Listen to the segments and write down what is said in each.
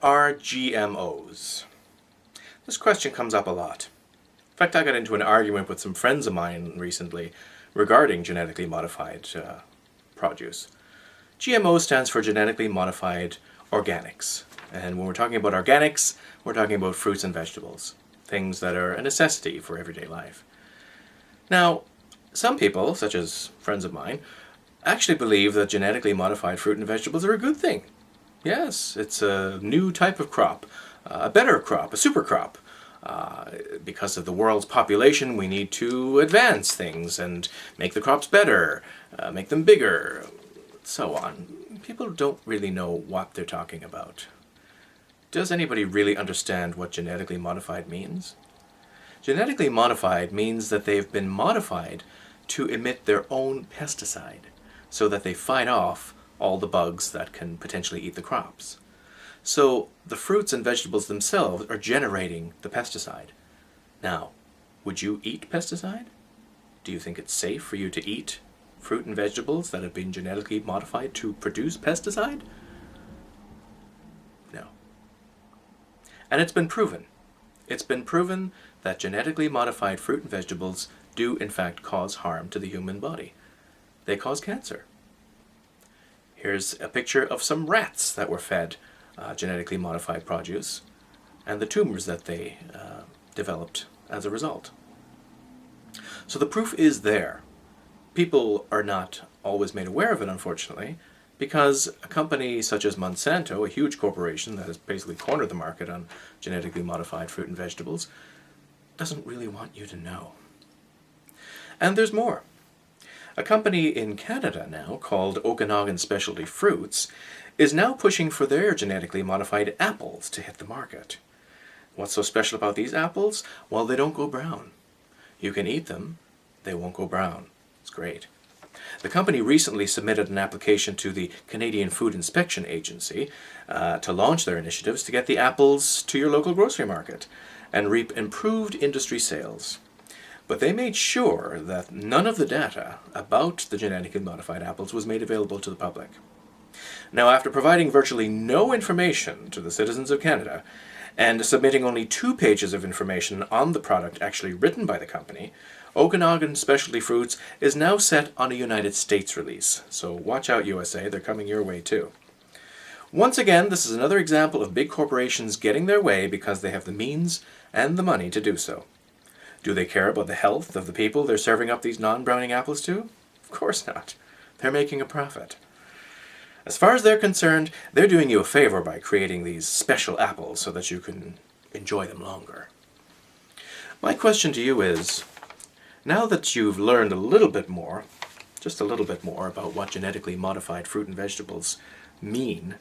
are GMOs? This question comes up a lot. In fact, I got into an argument with some friends of mine recently regarding genetically modified produce. GMO stands for genetically modified organics. And when we're talking about organics, we're talking about fruits and vegetables, things that are a necessity for everyday life. Now, some people, such as friends of mine, actually believe that genetically modified fruit and vegetables are a good thing. Yes, it's a new type of crop, a better crop, a super crop. Because of the world's population, we need to advance things and make the crops better, make them bigger, so on. People don't really know what they're talking about. Does anybody really understand what genetically modified means? Genetically modified means that they've been modified to emit their own pesticide, so that they fight off all the bugs that can potentially eat the crops. So the fruits and vegetables themselves are generating the pesticide. Now, would you eat pesticide? Do you think it's safe for you to eat fruit and vegetables that have been genetically modified to produce pesticide? No. And it's been proven. It's been proven that genetically modified fruit and vegetables do in fact cause harm to the human body. They cause cancer. Here's a picture of some rats that were fed genetically modified produce and the tumors that they developed as a result. So the proof is there. People are not always made aware of it, unfortunately, because a company such as Monsanto, a huge corporation that has basically cornered the market on genetically modified fruit and vegetables, doesn't really want you to know. And there's more. A company in Canada now called Okanagan Specialty Fruits is now pushing for their genetically modified apples to hit the market. What's so special about these apples? Well, they don't go brown. You can eat them, they won't go brown. It's great. The company recently submitted an application to the Canadian Food Inspection Agency to launch their initiatives to get the apples to your local grocery market and reap improved industry sales. But they made sure that none of the data about the genetically modified apples was made available to the public. Now, after providing virtually no information to the citizens of Canada, and submitting only 2 pages of information on the product actually written by the company, Okanagan Specialty Fruits is now set on a United States release. So watch out, USA, they're coming your way too. Once again, this is another example of big corporations getting their way because they have the means and the money to do so. Do they care about the health of the people they're serving up these non-browning apples to? Of course not. They're making a profit. As far as they're concerned, they're doing you a favor by creating these special apples so that you can enjoy them longer. My question to you is, now that you've learned a little bit more, just a little bit more about what genetically modified fruit and vegetables mean,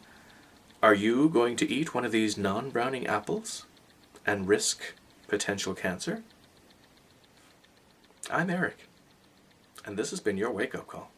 are you going to eat one of these non-browning apples and risk potential cancer? I'm Eric, and this has been your wake-up call.